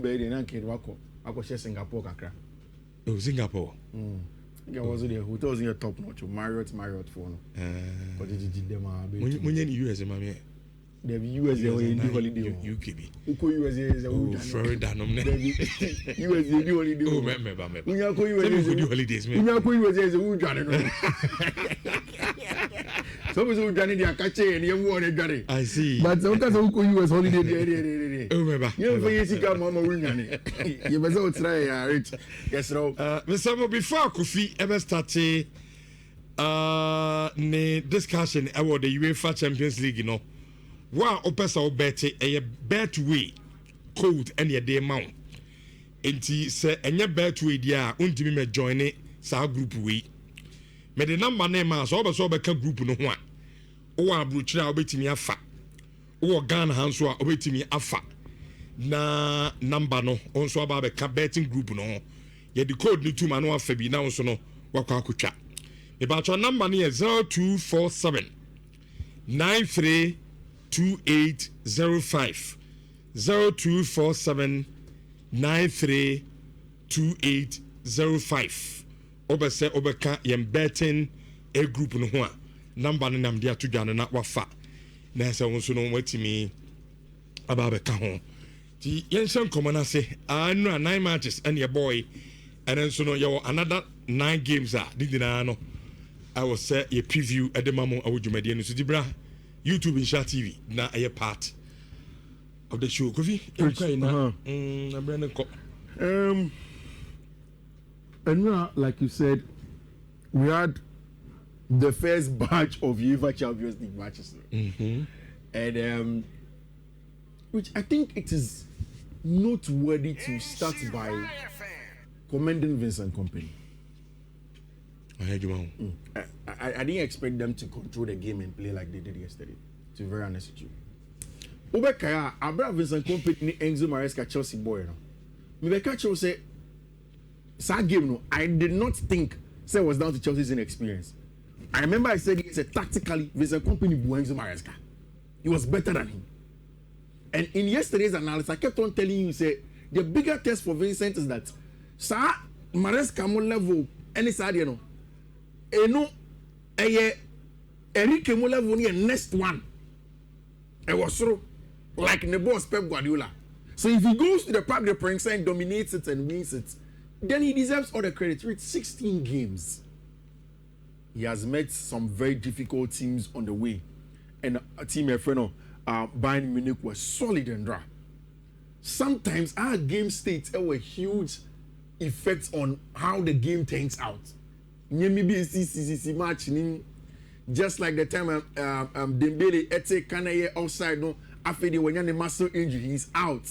Baby, and kid wako. I go share Singapore kakra. Oh, Singapore. Yeah, was the hotels in your top notch. Marriott phone. But did them when you US, mammy. The US in holiday. UKB. Uko USA Florida, no. USA holiday. Oh, remember. We are going USA holidays, we are going USA as a wood gunner. Some is who done it, and you want to get it. I see. But sometimes Uko US holiday. Oh, remember. You know, you see, come on, you must all try, Rich. Yes, no. Mr. Before Kofi ever started ne discussion about the UEFA Champions League, you know. One opesa bet a bet way cold and your day mount. Enti say any bet way dia untimi me join it sa group we. Me the number name so obeka group no ho a. O abrochira obetimi afa. O Ghana hanso a obetimi afa. Na number no onso aba beka betting group no ho. Ye the code ni tuma no afa bi na onso no wakwa akotwa. Me ba cho number no 0247 93 2805 0247 93 2805 obese obeka yem betting a group no ho a number no nam dia to dwane na wafa na se wonso no watimi aba beka ho ti yensen komana se anu 9 matches and your boy and then so no you another 9 games didina no I was say a preview at the mamo awujumadi no so dibra YouTube and Share TV na a part of the show. Kofi, and now, like you said, we had the first batch of UEFA Champions League matches, and which I think it is noteworthy to start by commending Vincent Kompany. I heard you. I didn't expect them to control the game and play like they did yesterday. To be very honest with you. Ubekaya, Abra Vincent Kompany, Enzo Maresca, Chelsea boy. Mibeka Chelsea, that game, no, I did not think it was down to Chelsea's inexperience. I remember I said it's a tactically Vincent Kompany bu Enzo Maresca. He was better than him. And in yesterday's analysis, I kept on telling you, say the bigger test for Vincent is that Sir Maresca mo level any side, you know. No, Enrique mo level ni next one. It was so like the boss Pep Guardiola. So if he goes to the Parc des Princes and dominates it and wins it, then he deserves all the credit. With 16 games, he has met some very difficult teams on the way, and a team Bayern Munich was solid and dry. Sometimes our game states have a huge effect on how the game turns out. Maybe CCC match, just like the time Dembele Ete Kanaye outside, no, after the when the muscle injury, he's out.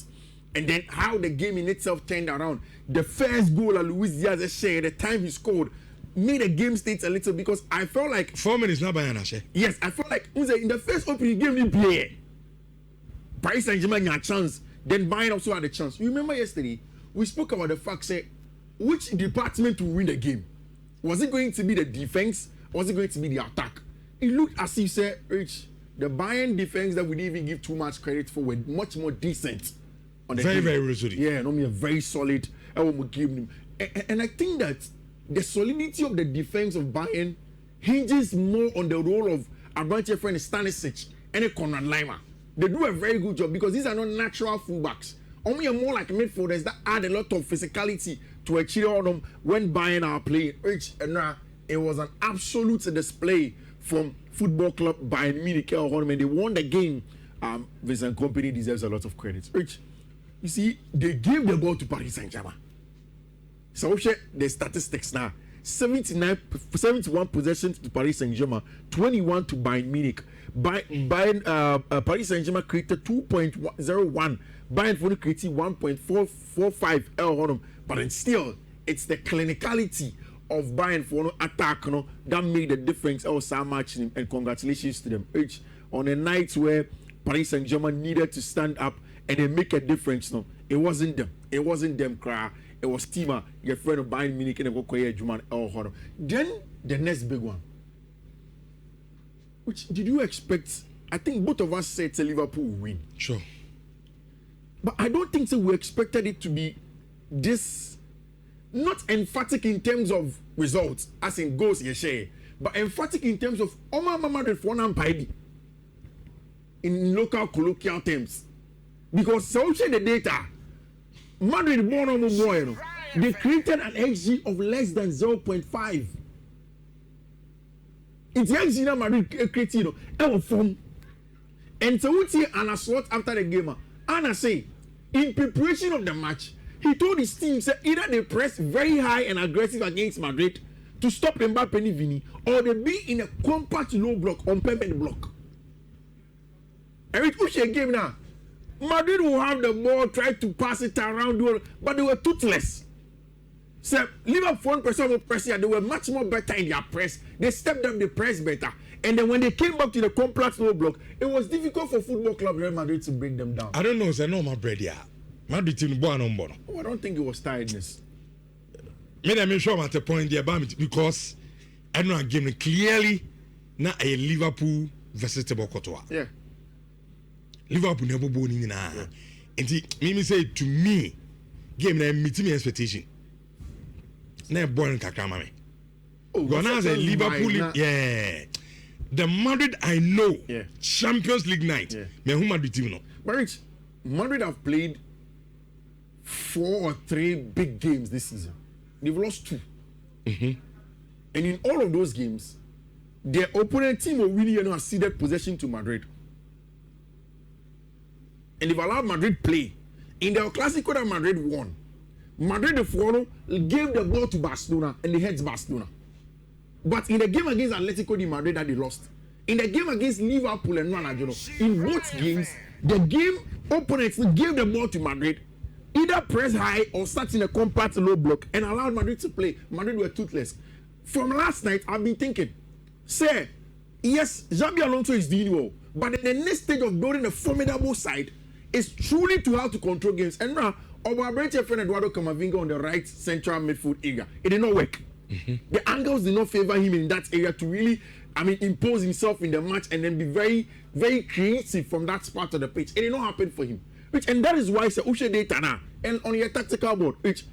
And then how the game in itself turned around. The first goal of Luis Diaz shared, the time he scored, made the game state a little because I felt like 4 minutes now by Anashe. Yes, I felt like in the first opening game he played. Paris Saint-Germain had a chance, then Bayern also had a chance. You remember yesterday we spoke about the fact say which department will win the game. Was it going to be the defense? Or was it going to be the attack? It looked as if, say, Rich, the Bayern defense that we didn't even give too much credit for were much more decent. On the very resolute. Yeah, no, me a very solid. And I think that the solidity of the defense of Bayern hinges more on the role of Abranche friend Stanisic and a Konrad Laimer. They do a very good job because these are not natural fullbacks. Only are more like midfielders that add a lot of physicality to a cheer on them when Bayern are playing. Rich, and it was an absolute display from football club Bayern Munich. And they won the game. Vincent Kompany deserves a lot of credit. Rich, you see, they gave the ball to Paris Saint-Germain. So the statistics now: 71 possessions to Paris Saint-Germain, 21 to Bayern Munich. Paris Saint-Germain created 2.01. Bayern created 1.445. But then still, it's the clinicality of Bayern for attack that made the difference. So much, and congratulations to them. On a night where Paris Saint-Germain needed to stand up and they make a difference. No, it wasn't them. It wasn't them. It was Tima, your friend of Bayern Munich, and Juman. Then the next big one. Which did you expect? I think both of us said Liverpool will win. Sure. But I don't think so. We expected it to be this, not emphatic in terms of results, as in goals, yes, but emphatic in terms of Omar Madrid for Unpacked in local colloquial terms. Because so the data, Madrid born on the they created an XG of less than 0.5. It's XG that Madrid created ever form. And so we see Anna slot after the game. Anna say, in preparation of the match, he told his team say either they press very high and aggressive against Madrid to stop Mbappe and Vini, or they be in a compact low block on permanent block. Every push a game now, Madrid will have the ball, try to pass it around the world, but they were toothless. So Liverpool pressing, they were much more better in their press. They stepped up the press better. And then when they came back to the compact low block, it was difficult for football club Real Madrid to bring them down. I don't know, it's a normal bread here. Madrid team born on bono. Oh, I don't think it was tiredness. I'm sure I'm at a point there because I know a game clearly not a Liverpool versus Tebokotoa. Yeah. Liverpool never born in na. And me say to me, game na meeting me expectation. Na born kakama me. Oh, gonna as a Liverpool, yeah. The Madrid I know, yeah. Champions League night. Yeah. Me who Madrid team no. But Rich, Madrid have played 4 or 3 big games this season. They've lost 2. Mm-hmm. And in all of those games, their opponent team will really has ceded possession to Madrid. And they've allowed Madrid play. In the Clasico that Madrid won, Madrid the follow gave the ball to Barcelona and they heads Barcelona. But in the game against Atletico de Madrid that they lost, in the game against Liverpool and Ronaldo, in both games, the game opponents gave the ball to Madrid, either press high or start in a compact low block and allowed Madrid to play. Madrid were toothless. From last night, I've been thinking, say, yes, Xabi Alonso is doing well, but in the next stage of building a formidable side is truly to how to control games. And now, our branch friend Eduardo Camavinga on the right central midfield area, it did not work. Mm-hmm. The angles did not favor him in that area to really, impose himself in the match and then be very, very creative from that part of the pitch. It did not happen for him. And that is why it's Ushe data now. And on your tactical board, which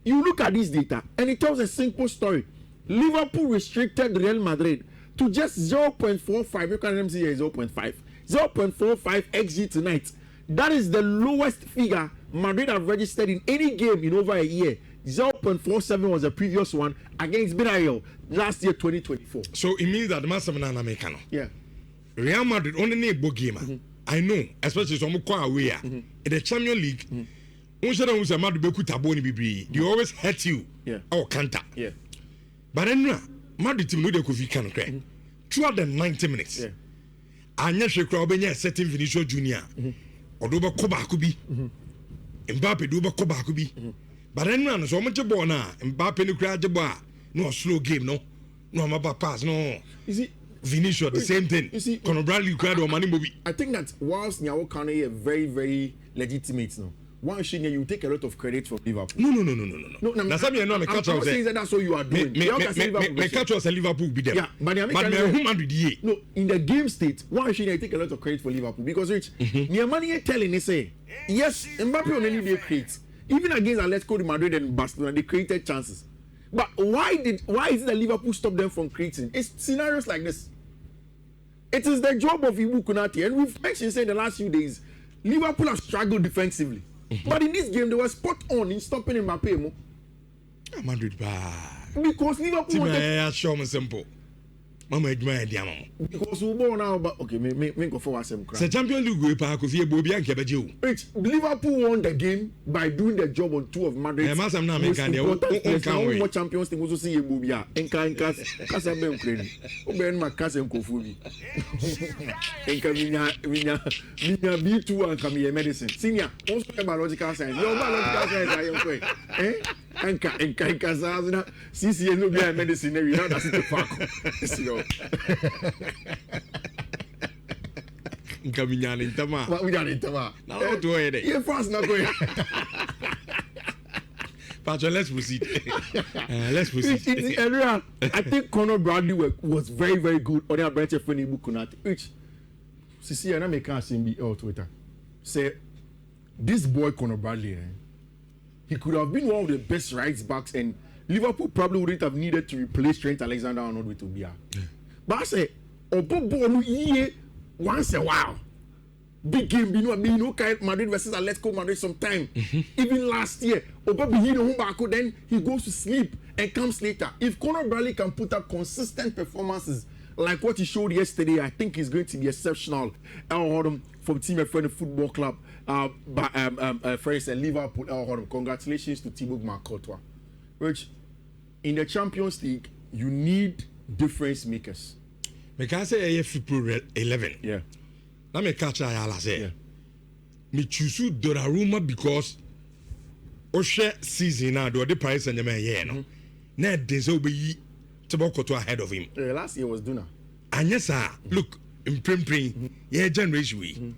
you look at this data and it tells a simple story. Liverpool restricted Real Madrid to just 0.45. You can see here 0.5. 0.45 XG tonight. That is the lowest figure Madrid have registered in any game in over a year. 0.47 was the previous one against Villarreal last year, 2024. So it means that the master man Americano. Yeah. Real Madrid only need a game. Mm-hmm. I know, especially some away in the Champions League. They always hurt you. Yeah. Or counter. Yeah. But then Madrid team know they could can crack. Throughout the 90 minutes. Yeah. Anya Shekra Obenya setting Vinicius Junior. Odoba Kobakubi. Mbappe Duba Kobakubi. But then so much ball now. Mbappe no crack the bar. No slow game, no. No mapa pass, no. You see, Vinicius the same thing. You see, Conor Bradley cried on money movie. I think that whilst Nyawo Kane is very, very legitimate now. One thing you take a lot of credit for Liverpool. No. That's something I know. I'm not saying that that's what you are doing. Me catch was a Liverpool be there. Yeah, but no, in the game state, one thing I take a lot of credit for Liverpool because Rich, Niamani telling they say yes, Mbappe on any day creates. Even against Atletico de Madrid and Barcelona, they created chances. But why is it that Liverpool stopped them from creating? It's scenarios like this. It is the job of Ibu Konate, and we've mentioned in the last few days, Liverpool have struggled defensively. But in this game, they were spot on in stopping Mbappe. Madrid because Liverpool wanted... simple. Because we born now, but okay, me go for some crap. The Champions League go park with Bobby and Kebeju. Liverpool won the game by doing the job on 2 of Madrid. Most important Champions League also see Bobby and Kasa Ben Ukraine. Ben Macas and Kofubi. And Minya B2 and Camille medicine. Senior, also biological science. Your biological science, I am quick. And Kasa, CC no be medicine, you know that's the fact. Nkaminyana ntama. What we got ntama? Na o do e dey. You fast na go. But let's proceed. Let's proceed. Earlier, I think Conor Bradley was very, very good on the branch of Fiifi Manfred Ayala. Which, see, I make us be on Twitter. Say, this boy Conor Bradley, he could have been one of the best right backs, and Liverpool probably wouldn't have needed to replace Trent Alexander-Arnold with Obia. But I say, once a while, big game, Madrid versus Atletico Madrid sometime. Even last year, then he goes to sleep and comes later. If Conor Bradley can put up consistent performances like what he showed yesterday, I think he's going to be exceptional. From Team Friend Football Club, friends and Liverpool. Congratulations to Thibaut Courtois. Which in the Champions League, you need difference makers. Me can say Pro 11. Yeah. Now me catch Ayala say. Me choose Donnarumma because Oshe season now do the Paris Saint-Germain no. Na Denzel be Thibaut Courtois ahead of him. Last year was Duna. And yes sir, look, in prem yeah generation we.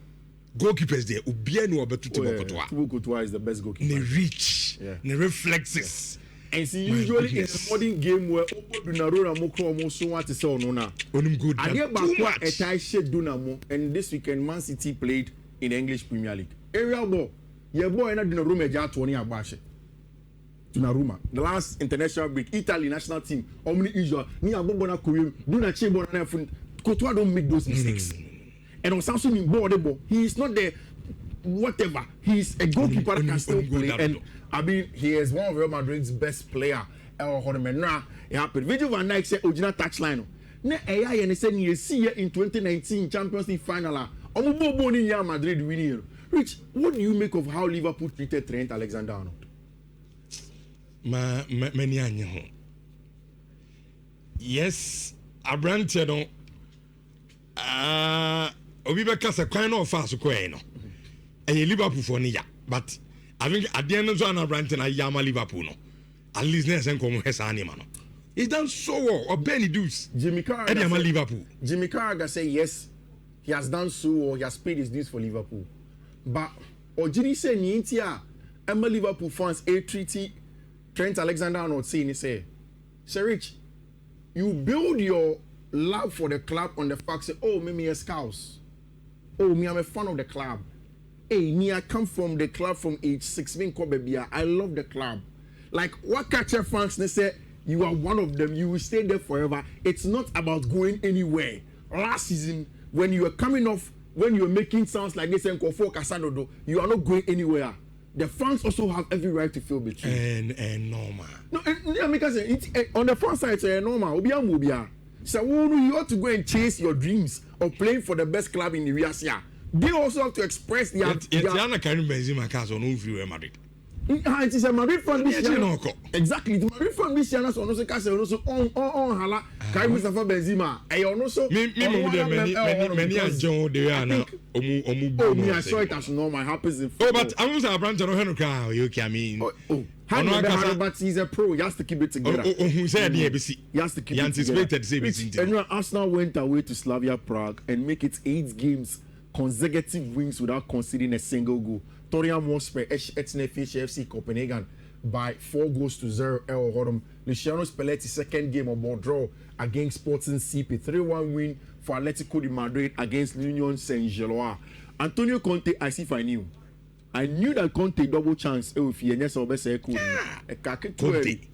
Goalkeepers there, Ubia no betu Thibaut Courtois. Thibaut Courtois is the best goalkeeper. The reach, the reflexes. And see, usually in a modern game where Donnarumma Mokro Moso want to say no na. Onum good. And here back a tie shade Donnarumma, and this weekend Man City played in the English Premier League. Area ball, your boy na Donnarumma ja 20 abashe. Donnarumma, the last international break, Italy national team, omni Israel, ni abobo na Korea, do na chebo na fun. Courtois don't make those mistakes. And on Samsung in ball, he is not the whatever. He's a goalkeeper that can still play. And I mean, he is one of Real Madrid's best player. It happened. Virgil van Dijk said, "Original touchline." Ne AI and said, "You see in 2019 Champions League final. Omubo ni Real Madrid winning." Rich, what do you make of how Liverpool treated Trent Alexander-Arnold? Many anya. Yes, Abrante no. Obi beka se kwan no fa so kwan no. Liverpool for niya, but I think at the end of Zona Branton I yama Liverpool no. At least next and come hesa anima no. He's done so well. Or Benny Deuce. Jimmy Carragher said, Liverpool. Jimmy Carragher say yes, he has done so well. He has paid his dues for Liverpool. But Ojiri say Nientia, Emma Liverpool fans a treaty Trent Alexander-Arnold saying he say, Sir Rich, you build your love for the club on the fact say, oh, me a scouse. Oh, me I'm a fan of the club. Hey, me I come from the club from age 6. I love the club. Like what catcher fans they say, you are one of them. You will stay there forever. It's not about going anywhere. Last season, when you were coming off, when you were making sounds like this and Casanodo, you are not going anywhere. The fans also have every right to feel betrayed. And normal. No, because on the front side, it's normal. So you ought to go and chase your dreams of playing for the best club in the Riasia. They also have to express their. Yetiana Karim Benzema cast on Real Madrid. It is a Madrid fan this year. Exactly, the Madrid fan this year. So also cast also on hala. Karim Mustafa Benzema. I also. Many are John de Ana. Oh, me I saw it as normal. It happens in football. Oh, but I'm also a branch of Henry. You can mean. But he's a pro. He has to keep it together. Who said the ABC? He has to keep it together. He anticipated the And Arsenal went away to Slavia Prague and make it 8 games consecutive wins without conceding a single goal. Tottenham Hotspur Etne FC Copenhagen by 4-0. Luciano Spalletti's second game of ball draw against Sporting CP. 3-1 win for Atletico de Madrid against Union Saint-Gilloise. Antonio Conte, I see if I knew that Conte double chance. Conte.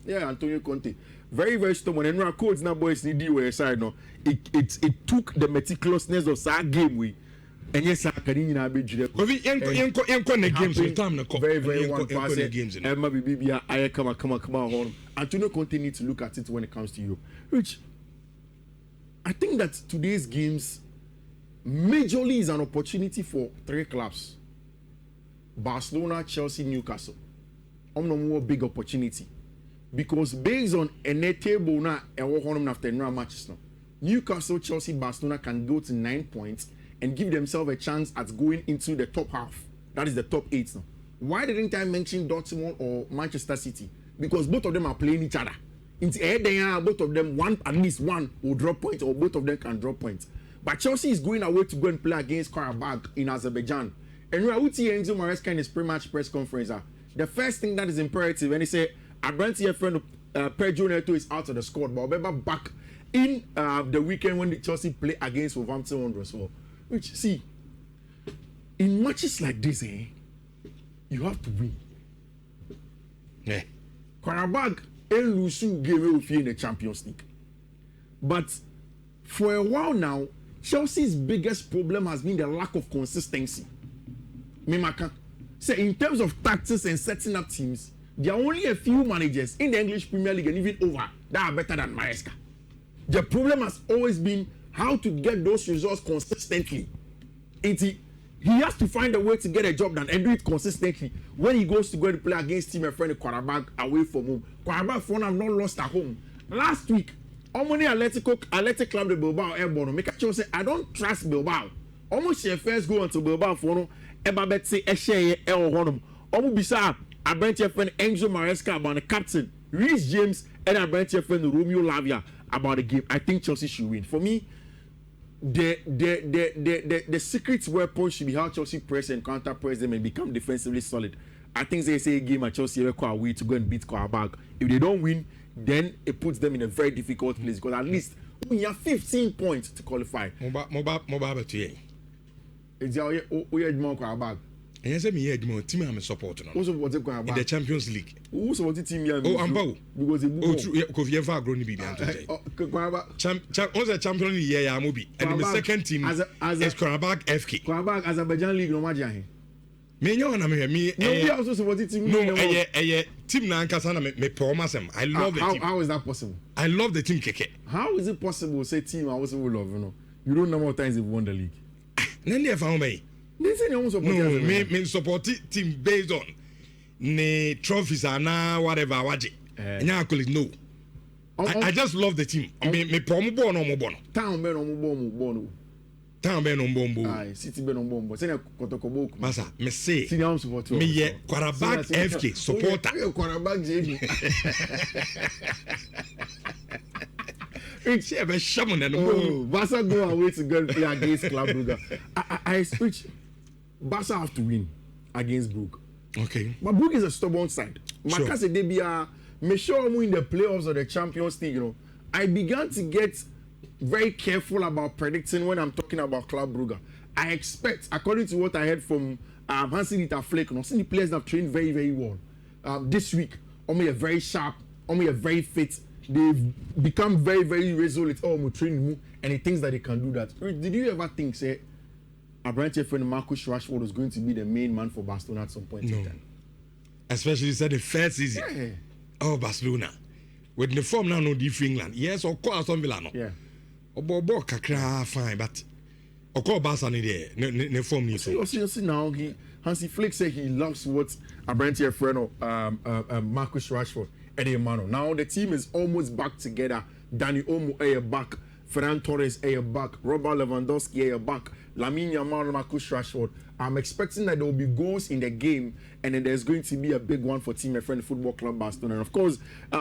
Yeah, Antonio Conte. Very, very stubborn. And now codes now boys need to side no. It took the meticulousness of that game we. And yes, I can in a bit. Very, very one pass. Emma Bibia, I come on. Antonio Conte needs to look at it when it comes to you. Which I think that today's games majorly is an opportunity for 3 clubs. Barcelona, Chelsea, Newcastle. No more big opportunity. Because based on a table now and after matches now, Newcastle, Chelsea, Barcelona can go to 9 points and give themselves a chance at going into the top half. That is the top 8 now. Why didn't I mention Dortmund or Manchester City? Because both of them are playing each other. Both of them, at least one will drop points, or both of them can drop points. But Chelsea is going away to go and play against Karabakh in Azerbaijan. And Rauti Enzo Maresca in his pre-match press conference, the first thing that is imperative, and he said, Abranti, friend Pedro Neto is out of the squad, but remember back in the weekend when the Chelsea play against Wolverhampton Wanderers. Which, see, in matches like this, you have to win. Yeah. Karabag lose game in the Champions League. But for a while now, Chelsea's biggest problem has been the lack of consistency. Mimaka. So in terms of tactics and setting up teams, there are only a few managers in the English Premier League and even over that are better than Maresca. The problem has always been how to get those results consistently. He has to find a way to get a job done and do it consistently. When he goes to go to play against team and friend Karabag away from home, Karabag for have not lost at home. Last week, Omoni Athletic Club de Bilbao airborne. Make sure say I don't trust Bilbao. Almost your first go into Bilbao for no. Eba bet say share honum. Omu bisa Abrante friend Enzo Maresca about the captain, Reece James and Abrante friend Romeo Lavia about the game. I think Chelsea should win. For me, the secret weapon should be how Chelsea press and counter press them and become defensively solid. I think they say a game at Chelsea require way to go and beat Karabag. If they don't win, then it puts them in a very difficult place because at least we have 15 points to qualify. Mobile to you. It's our more Karabag. And yes, me Edmond team I'm supporting Who supported Karabag in the Champions League. Who supported team here? Oh, Ambao. Because because you have grown to be the champion year Amobi and the second team is Karabag FK. Karabag Azerbaijan League no matter. Me me nobody also supported team. No, team na nkasa me promise I love the team. How is that possible? I love the team keke. How is it possible say team I also love, you know? You don't know how many times they've won the league. Then they found me. They say they won't support. No, me support team based on the trophies and whatever waje. No. I just love the team. Me promo born no mo bono. Town be no mo bono. Town be no bombo. Aye, City be no bombo. Say na Kotoko. Masa, me say. City am support. Me ye Karabag FK supporter. Karabag JB. It's a shaman and Barca go away to go and play against Club Brugge. I speech. Barca have to win against Brugge. Okay. But Brugge is a stubborn side. Sure. Makase they be me sure I'm in the playoffs of the Champions League, you know. I began to get very careful about predicting when I'm talking about Club Brugge. I expect, according to what I heard from Hansi-Dieter Flick, you know, the players have trained very, very well. This week, Omi are very sharp, Omi are very fit. They've become very, very resolute. Oh, I'm training, and he thinks that they can do that. Did you ever think, say, a branch friend Marcus Rashford was going to be the main man for Barcelona at some point in time? Especially said the first season. Yeah. Oh, Barcelona. With the form now, no different England. Yes, of course, on Villa. No. Yeah. Obo kakra fine, but of course, Barca need the form needs. You see now, Hansi Flick said he loves what a branch friend Marcus Rashford. Eddie Mano. Now the team is almost back together. Dani Olmo back, Ferran Torres back, Robert Lewandowski back, Lamine Yamal, Marcus Rashford. I'm expecting that there will be goals in the game, and then there's going to be a big one for Team Friend Football Club Barcelona. And of course,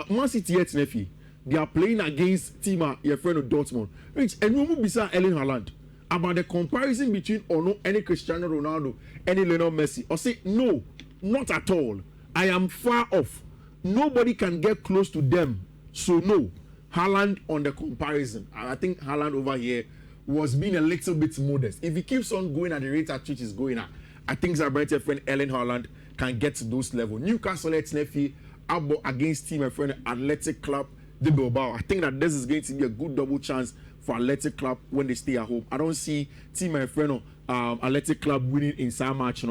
Man City yet Nefi, they are playing against Team friend of Dortmund. Which and we will be saying Erling Haaland about the comparison between any Cristiano Ronaldo, any Lionel Messi. Or say no, not at all. I am far off. Nobody can get close to them. So no, Haaland on the comparison. I think Haaland over here was being a little bit modest. If he keeps on going at the rate at which he's going at, I think Zabrante friend Erling Haaland can get to those levels. Newcastle Nefi Abo against team and friend Athletic Club de Bilbao. I think that this is going to be a good double chance for Athletic Club when they stay at home. I don't see team and friend Athletic Club winning in some match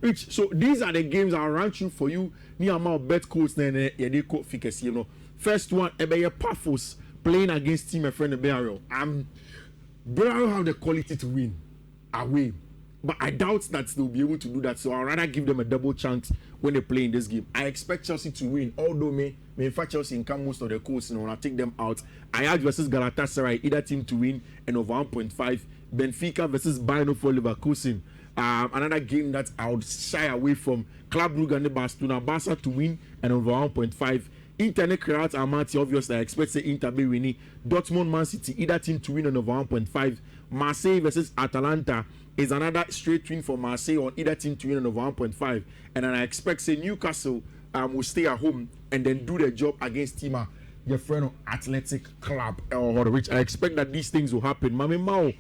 Rich. So these are the games I'll run through for you. Near amount bet codes First one, Pafos playing against team and friend Burial. Burial have the quality to win away, but I doubt that they'll be able to do that. So I'd rather give them a double chance when they play in this game. I expect Chelsea to win, although me in fact Chelsea in come most of the course, when I take them out. Ajax versus Galatasaray, either team to win and over 1.5. Benfica versus Bayern for Leverkusen. Another game that I would shy away from. Club Brugge and Barcelona. Barca to win and over 1.5. Internet crowds are Marty, obviously. I expect say Inter be winning. Dortmund, Man City, either team to win and over 1.5. Marseille versus Atalanta is another straight win for Marseille on either team to win and over 1.5. And then I expect say Newcastle will stay at home and then do their job against Tima, your friend of Athletic Club, which I expect that these things will happen. Mami Mao,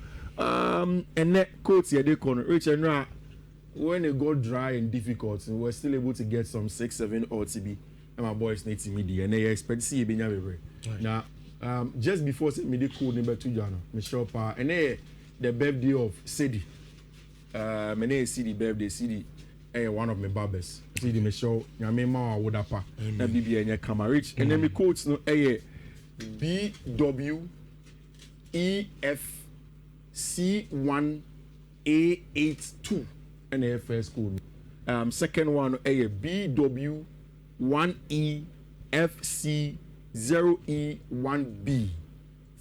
and that coach here they corner. Rich and when it got dry and difficult, we were still able to get some 6-7 OTB. And my boys need to media, and they expect to see it. Now, just before say me cool number 2 Jana, me shop and the birthday of City. My name is City birthday City. One of my barbers. City me show. Ya me ma would apa. Na BB and ya come rich. And then me quotes no BWEFC1A82 and the first code. Second one BW1EFC0E1B.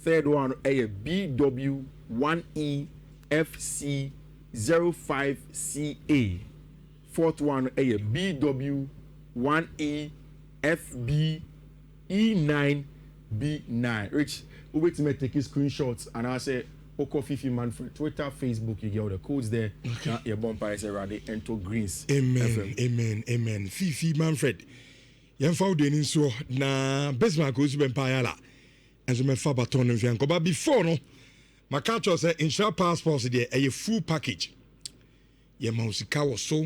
Third one BW1EFC05CA. Fourth one BW1EFBE9B9. Rich, we wait to make screenshots and I say Oko Fiifi Manfred, Twitter, Facebook, you get all the codes there. Okay. Your bumper is ready enter greens. Amen. FM. Amen. Fiifi Manfred. Yan found in so na Besma goes to Ayala. And so my father baton and fianco. But before no, my catcher said insure passports there a full package. Your mouse was so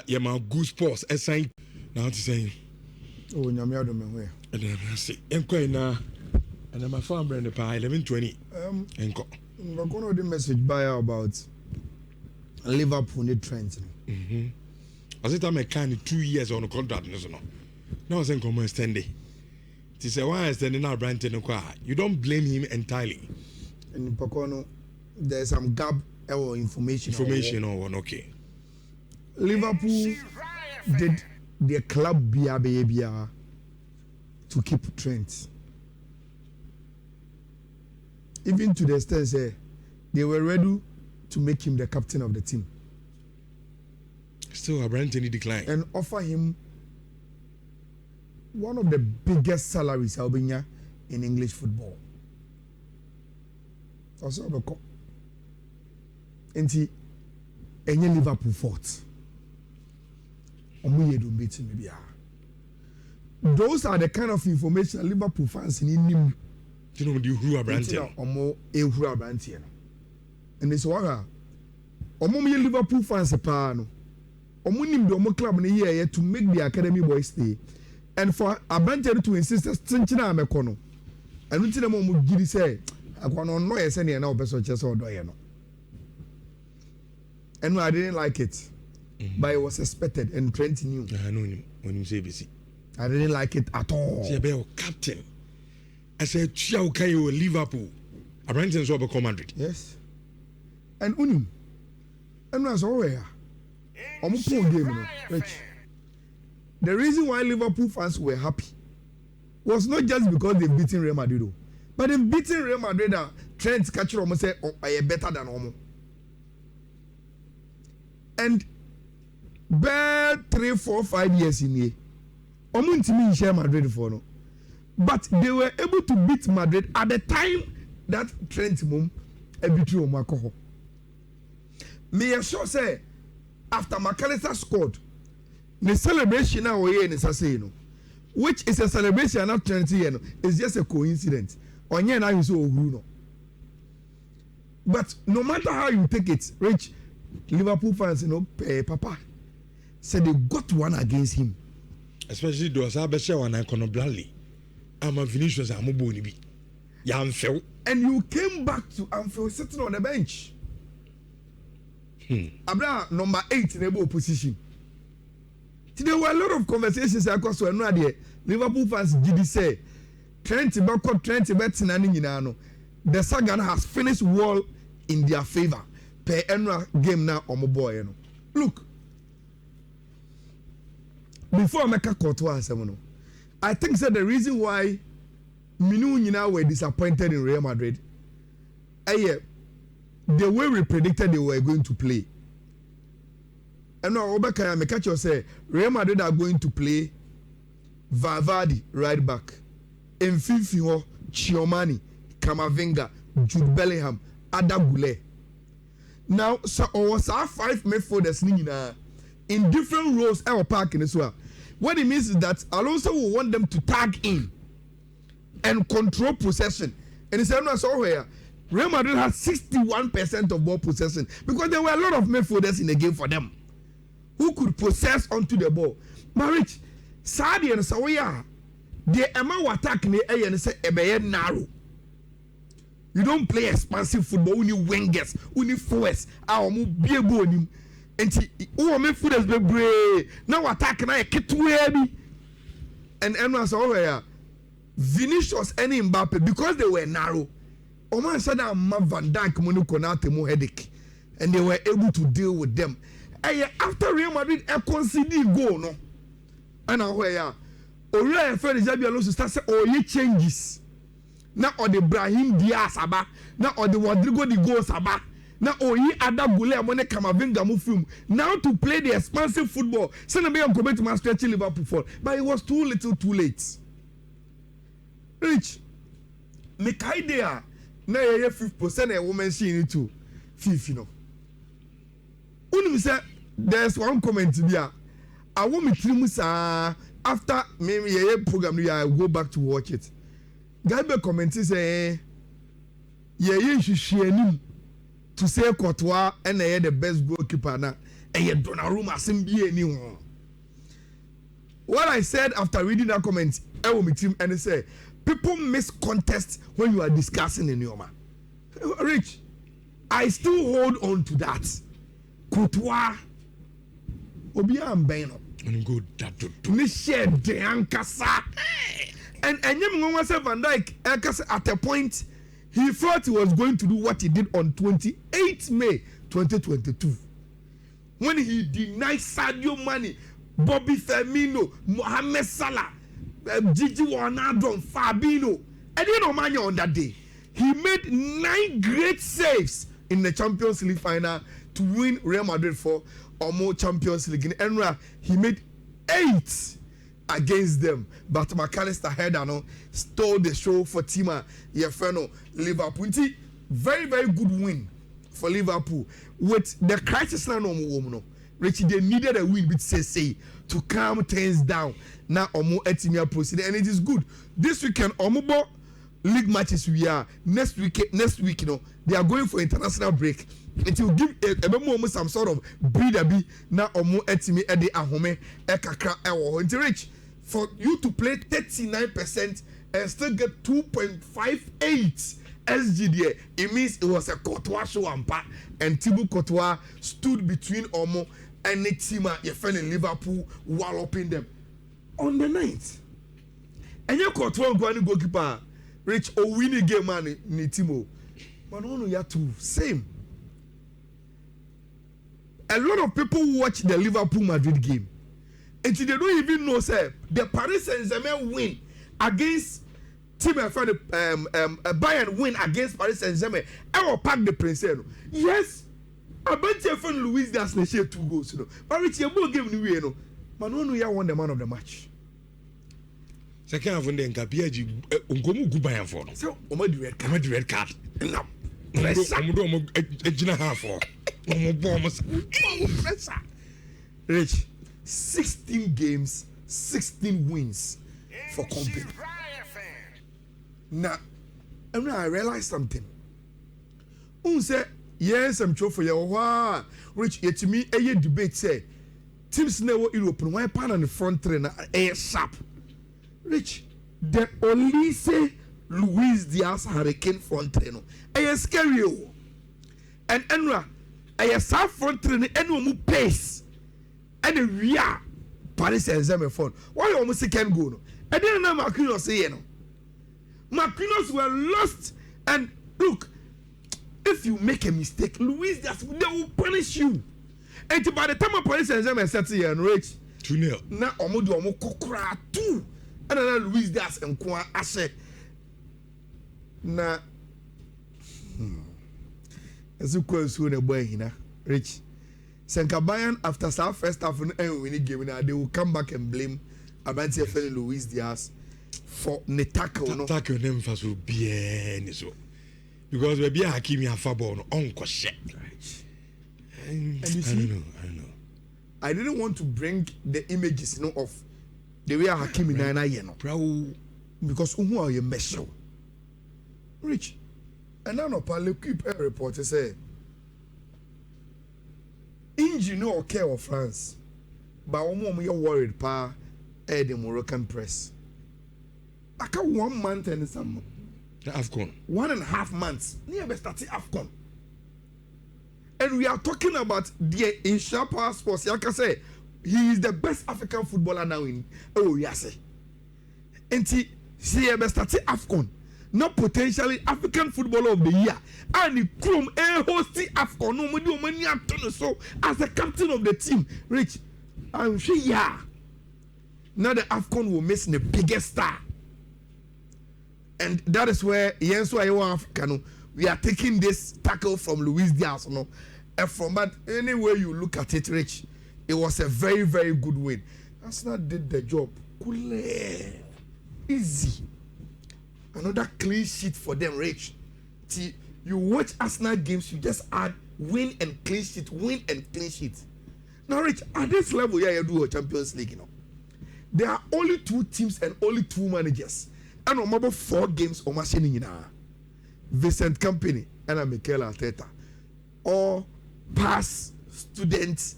your mouth goose paws assign now to say oh nyame adom me and then I say enko na and my farm brand the pie 11:20 enko we're going to the message buyer about Liverpool need trends. As it am kind 2 years on a contract no now say come extend it say why extending now brand no kwa you don't blame him entirely in Pocono there's some gap or information or one okay. Liverpool did their club BIA to keep Trent. Even to the extent they were ready to make him the captain of the team. Still, Abrantony decline and offer him one of the biggest salaries in English football. Also, any Liverpool fought. Those are the kind of information Liverpool fans need. You know, the who are branded. And it's why Liverpool fans are club to make the academy boys stay. And for Abrante to insist that Tinchina Mekono. And we tell them Gidi say, I want to know a senior now, best chess or doyano. And I didn't like it. But it was expected and Trent knew. I know him when you say BC. I didn't like it at all. See, a captain. I said, Chia Kayo Liverpool. A Branson so become Madrid. Yes. And Unim. And was aware. Game, Rich. The reason why Liverpool fans were happy was not just because they've beaten Real Madrid, but they've beaten Real Madrid. Trent catcher almost said, "Oh, I am better than Omo." And bad 3, 4, 5 years in here. Omo share Madrid for no. But they were able to beat Madrid at the time that Trent mum beat Omakoho. May I sure say after McAllister scored, the celebration now we in Saseno, which is a celebration not 20 years, it's just a coincidence. Onye na you so Bruno. But no matter how you take it, Rich, Liverpool fans, Papa said they got one against him. Especially those Abesha one Icono Bradley. I'm a Vinicius, I'm a Bonibi. Anfield. And you came back to Anfield sitting on the bench. Abra number 8 in the position. There were a lot of conversations across the world. Liverpool fans did say, Trent Betinano, the Sagan has finished well in their favor. Per annual game now on my boy. Look, before I make a courtois, I think that the reason why Minu were disappointed in Real Madrid, the way we predicted they were going to play. And now Obaka me catch you say Real Madrid are going to play Valverde right back, Fiifi, Chiomani, Camavinga, Jude Bellingham, Adagule. Now so was our 5 midfielders in different roles our parking as well. What it means is that Alonso will want them to tag in and control possession. And it's not so where Real Madrid had 61% of ball possession because there were a lot of midfielders in the game for them who could possess onto the ball. But Rich, Saudi and Sawaya, the amount attack in the air and say a narrow. You don't play expansive football. We need wingers, we need forwards. Our move be a bone. And who are midfielders be brave. Now attack na get heavy. And everyone saw over Vinicius and Mbappe because they were narrow. Oman said that Van Dijk money konate mo headache, and they were able to deal with them. And after Real Madrid conceded goal no, and where Oriya Fred Xabi Alonso start say ye changes. Now or the Brahim Diaz aba, now or the Rodrigo the goals aba, now or ye other Gule money Kamavinga move now to play the expansive football. Send me on comment to stretch Liverpool for, but it was too little, too late. Rich, make idea. Now you have 5% a woman seeing it too. Fiifi no. Unim say there's one comment here. I want me to after maybe a program I go back to watch it. Guy be comment say you should share him to say Courtois and the best goalkeeper na and Donnarumma asembi anyone. What I said after reading that comment, I will meet him and say people miss context when you are discussing in Yoma. Rich, I still hold on to that. Courtois, Obia and Beno. And good that to Michel de Ankasa. And Van Dijk at a point he thought he was going to do what he did on 28 May 2022. When he denied Sadio Mane, Bobby Firmino, Mohamed Salah, Gigi Wijnaldum, Fabinho, and you know man on that day he made 9 great saves in the Champions League final to win Real Madrid for more Champions League. In Enra he made 8 against them, but McAllister Head stole the show for Tima Yefeno Liverpool. Very good win for Liverpool with the crisis line on Richie. They needed a win with say to calm things down. Now Omo Etimia proceed, and it is good. This weekend Omobo league matches we are next week they are going for international break. It will give a some sort of breather be now Omo Etimi Ede Ahome Ekakra Ewo. It's rich for you to play 39% and still get 2.58 SGD. It means it was a Courtois show and Thibaut Courtois stood between Omo and the team you fell in Liverpool walloping them on the 9th. And you Courtois going goalkeeper Rich or winning game man ni Timo. Man no ya too same. A lot of people watch the Liverpool Madrid game and they don't even know say the Paris Saint-Germain win against team Bayern win against Paris Saint-Germain. I will pack the Prince. Yes, I bet you friend Luis Diaz na share 2 goals. But Rich, you game ni we no. Man no ya won the man of the match. Second half when Kapiaji unkomu gu Bayern for no. So the red card. No. Omo ejina half for. Omo bombs. Rich, 16 games, 16 wins for company. Now, I realized something. Say yes, I'm sure for you. Wow, Rich, yet to me, a debate say teams never Europe. Why pan on the front trainer? A sharp. Rich, the only say Luis Diaz Hurricane front trainer. A scary. And Enra, a south front trainer, and no pace. And a real Paris Saint-Germain phone. Why almost second goal? I didn't know Marquinhos say no. Marquinhos were lost, and look, if you make a mistake, Luis Diaz, they will punish you. And by the time of Paris Saint-Germain set here and Rich 2-0. Now Omodo Kokra 2. And then Luis Diaz and Kwa Ashe. Na as you call soon a boy here, Rich. Senka Bayern after our first half and winning game, they will come back and blame Abanti Efeni Luis Diaz for the tackle. Tackle them first will be any so because we be a Hakimi Afabo no unko shit. And you see, I know. I didn't want to bring the images, of the way Hakimi Nana, because who are you mess? Rich, And now no pale keep a report say engine no okay of France. But you're worried pa the Moroccan press. I got 1 month and some AFCON. 1.5 months. Near be starting AFCON. And we are talking about the Insha Power Sports. I can say he is the best African footballer now in yes. And he be starting AFCON. Not potentially African footballer of the year. And he come hosting AFCON. No money so as the captain of the team. Rich, I'm sure now the AFCON will miss the biggest star. And that is where Yenso Ayewa Africa, we are taking this tackle from Luis Diaz. And from that, any way you look at it, Rich, it was a very, very good win. Arsenal did the job. Cool. Easy. Another clean sheet for them, Rich. See, you watch Arsenal games, you just add win and clean sheet, win and clean sheet. Now, Rich, at this level, you do a Champions League, there are only 2 teams and only 2 managers. And on about 4 games on machine Vincent Company and Mikel Arteta, all past students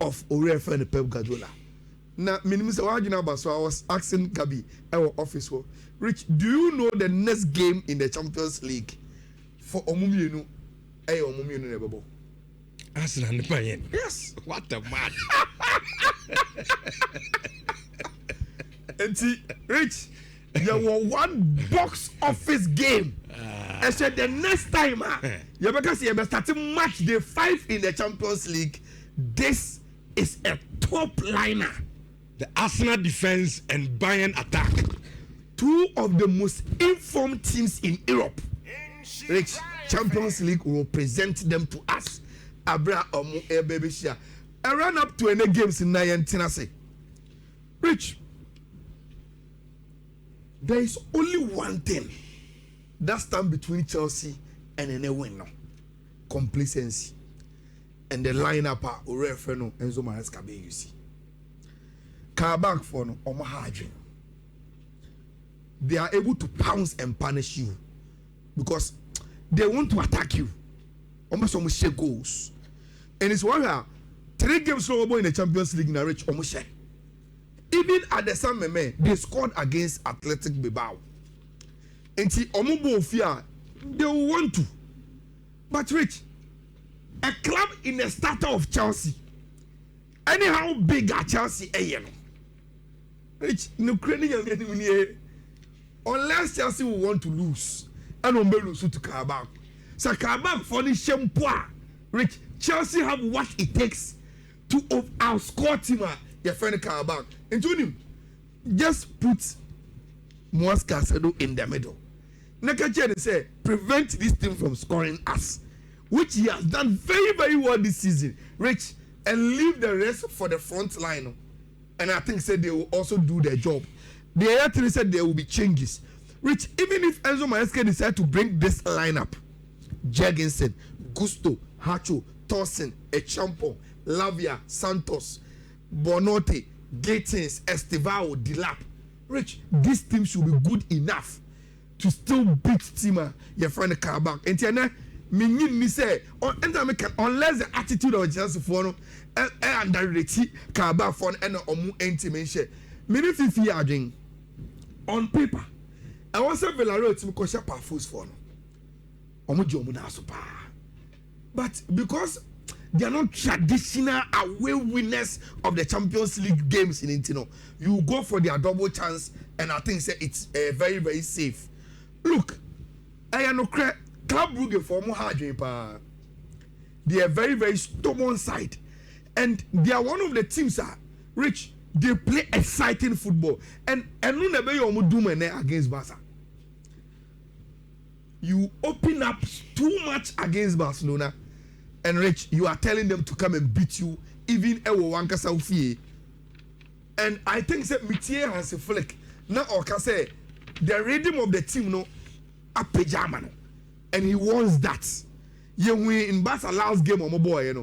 of Uefa and Pep Guardiola. Now, so I was asking Gabi, our office, Rich, do you know the next game in the Champions League for Omumiyenu? Omumiyenu Arsenal and Bayern. Yes. What a match. And see, Rich, there was 1 box office game. I said the next time, you because you starting match day 5 in the Champions League. This is a top liner. The Arsenal defense and Bayern attack. 2 of the most informed teams in Europe. Rich, Champions League will present them to us. Abra Omu Ebebishia. I ran up to any games in Tennessee. Rich, there is only one thing that stands between Chelsea and any winner: complacency. And the lineup are Orefeno and Enzo Maresca be you see. Car back for no Omahadri. They are able to pounce and punish you because they want to attack you. Almost share goals. And it's why 3 games in the Champions League in Rich almost share. Even at the same moment, they scored against Athletic Bilbao. And see, Omubo fear they want to. But Rich, a club in the starter of Chelsea, anyhow big at Chelsea, Rich, no credit unless Chelsea will want to lose, and lose to Carabao. So Carabao for the shampoo, Rich, Chelsea have what it takes to outscore team. Your friend Carabao, and to him, just put Moas in the middle. Nakache say prevent this team from scoring us, which he has done very, very well this season. Rich, and leave the rest for the front line. And I think said they will also do their job. The other thing said there will be changes. Rich, even if Enzo Maresca decide to bring this lineup, Jorgensen, Gusto, Hacho, Thorsen, Echampo, Lavia, Santos, Bonote, Gatins, Estivao, Dilap. Rich, this team should be good enough to still beat Tima, your friend Kabak. And Tiana, me say, unless the attitude of Chelsea for and the Kabak for and Omu intimation. Many Fiifi are doing on paper. I want to say Villarreal to because you're powerful for no. Omu Jomuna super. But because they are not traditional away winners of the Champions League games in Intino, you go for their double chance, and I think say it's very, very safe. Look, I am no Club Brugge for Mohadri. They are very, very stubborn side, and they are one of the teams that Rich. They play exciting football, and no never you do against Barca. You open up too much against Barcelona, and Rich, you are telling them to come and beat you, even Ewowanka Southie. And I think that Mitier has a flick. Now, I can say the rhythm of the team, no, a pajama, and he wants that. You win in Barca last game on my boy,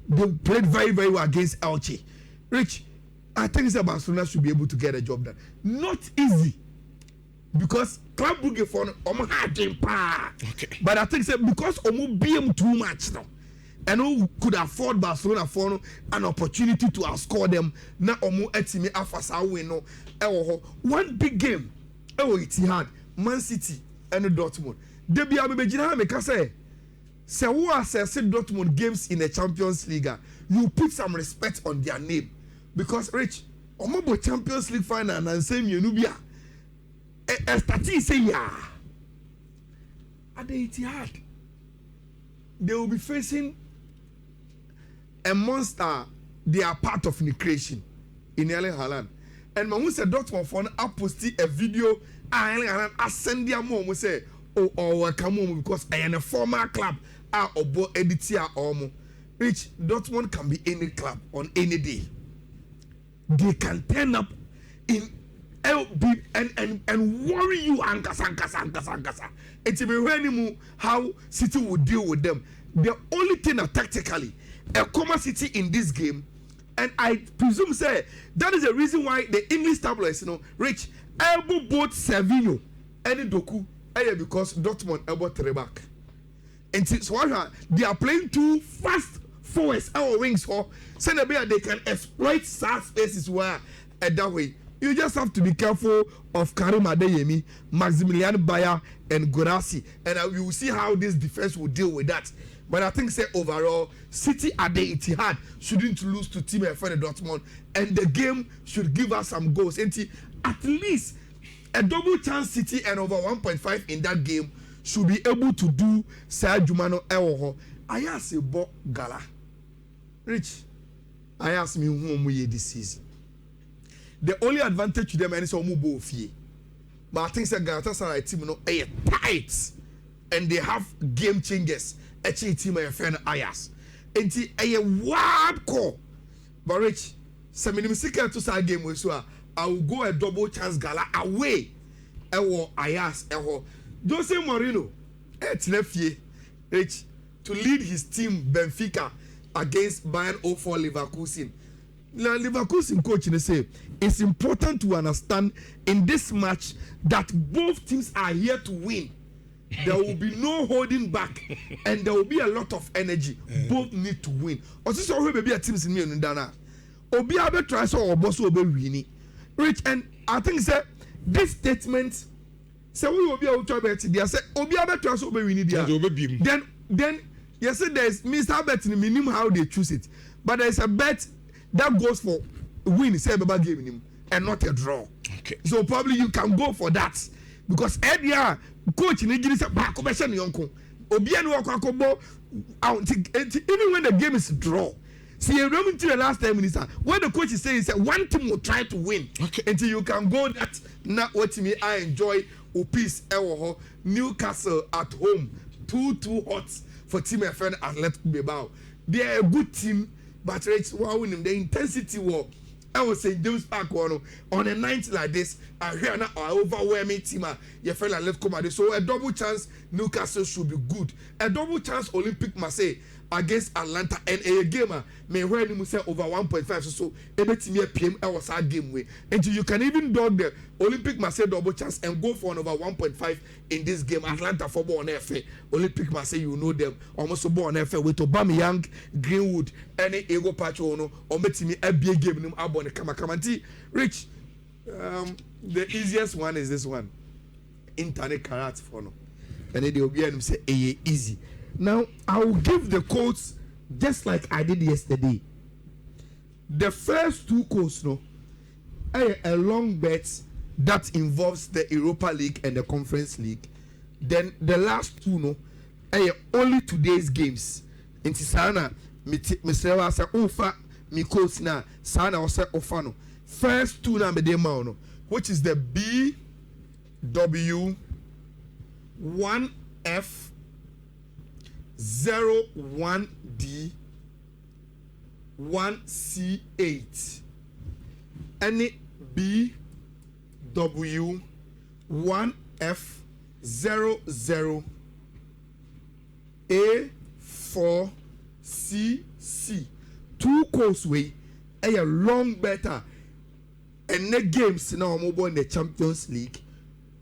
they played very, very well against Elche. Rich, I think that Barcelona should be able to get a job done. Not easy. because Club Brugge for hard game pa. Okay. But I think say because BM too much now. And who could afford Barcelona for an opportunity to outscore them. Na etimi afasa win no. One big game. Etihad, Man City and Dortmund. Debi abegina make say who assess Dortmund games in the Champions League, you put some respect on their name because Rich omobo Champions League final and say mienu bia stati say ya at the Etihad they will be facing a monster. They are part of the creation in Erling Haaland. And when we say Dortmund for I posted a video Erling Haaland ascend their mom we say come on because I am a former club obo editia omo. Rich Dortmund can be any club on any day. They can turn up in LB and worry you ankasa. It's be how City will deal with them. The only thing that tactically a Coma City in this game, and I presume say that is the reason why the English tabloids, Rich elbow both Savinho and Doku, because Dortmund elbow Trebak. And so they are playing two fast forwards our wings for so they can exploit sad spaces where that way. You just have to be careful of Karim Adeyemi, Maximilian Bayer, and Guirassy, and you will see how this defense will deal with that. But I think say overall, City at the Etihad shouldn't lose to Team FN Dortmund, and the game should give us some goals. And at least a double chance City and over 1.5 in that game should be able to do Jumano Ewoho. I ask you about Gala. Rich, I ask me who we this season. The only advantage to them is Omubo Fie. But I think that Galatasaray team tight, and they have game changers. Actually, team my friend Ayas. And a wild call. But Rich, some secret to side game with I will go a double chance Gala away. Ayas, Jose Mourinho, Rich, to lead his team Benfica against Bayern 04 Leverkusen. Now, Leverkusen coach they say it's important to understand in this match that both teams are here to win. There will be no holding back, and there will be a lot of energy. Both need to win. Also, so maybe a teams in me and Dana. Obi abe try so oboso obe winning. Rich, and I think say this statement say we will be able to bet there say Obi abe try so obe winning there. Then yes, there's Mr. Bet in the minimum how they choose it, but there's a bet that goes for win say baba game him and not a draw. Okay. So probably you can go for that because Edia coach in English back question yonko. Obi anu akwakobo even when the game is draw. See, you remember the last 10 minutes when the coach is saying one team will try to win. Okay. Until you can go that not what me I enjoy Opis Ewoho Newcastle at home 2-2 hot for Team FN Athletic Bilbao. They are a good team, but it's winning the intensity war. I was saying James Park on a night like this, I hear an overwhelming team. You feel like let's come at this. So a double chance Newcastle should be good. A double chance Olympic Marseille against Atlanta and a game may when you say over 1.5 so every PM was our game way. And you can even dog the Olympic Marseille double chance and go for an over 1.5 in this game. Atlanta for born FA, Olympic Marseille, you know them almost born FA with Aubameyang, Greenwood, any ego patrono or me a big game num abon Kamakamati. Rich, the easiest one is this one. Internet carats for no. And then they'll be and say easy. Now, I will give the quotes just like I did yesterday. The first two quotes, a long bet that involves the Europa League and the Conference League. Then the last two, only today's games. In Tisana, Mr. say, Ofa, mi quotes na, Sana or say Ofano. First two number de mauno, which is the BW1F 01D 1C8 any BW 1F 00 A4CC two causeway a long better and the games now mobile in the Champions League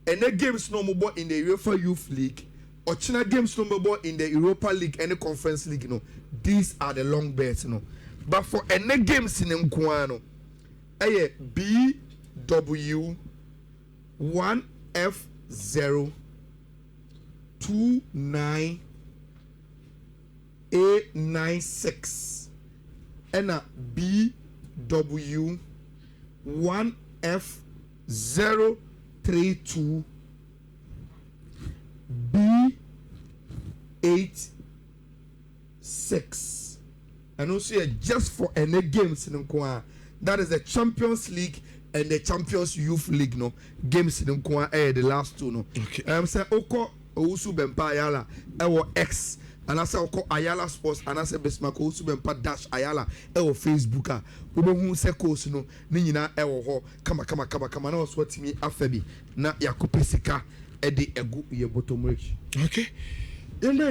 and the games no more in the UEFA Youth League or China games no more in the Europa League and the Conference League, you know, these are the long bets, you know. But for any games in Mkwano, BW 1F029A96 and a BW 1F032 B86 and also just for any games in Mkwano. That is the Champions League and the Champions Youth League no games in the last two no. Okay. Say Oko Owusu Bempa Ayala X and I say Oko Ayala Sports and I say Besmako Owusu Bempa dash Ayala Facebook a wobɛhu sɛ course no ne nyinaa ho kama na ɔso atimi afabi na yakopɛ sika ɛde egu ye bottom rate. Okay. Na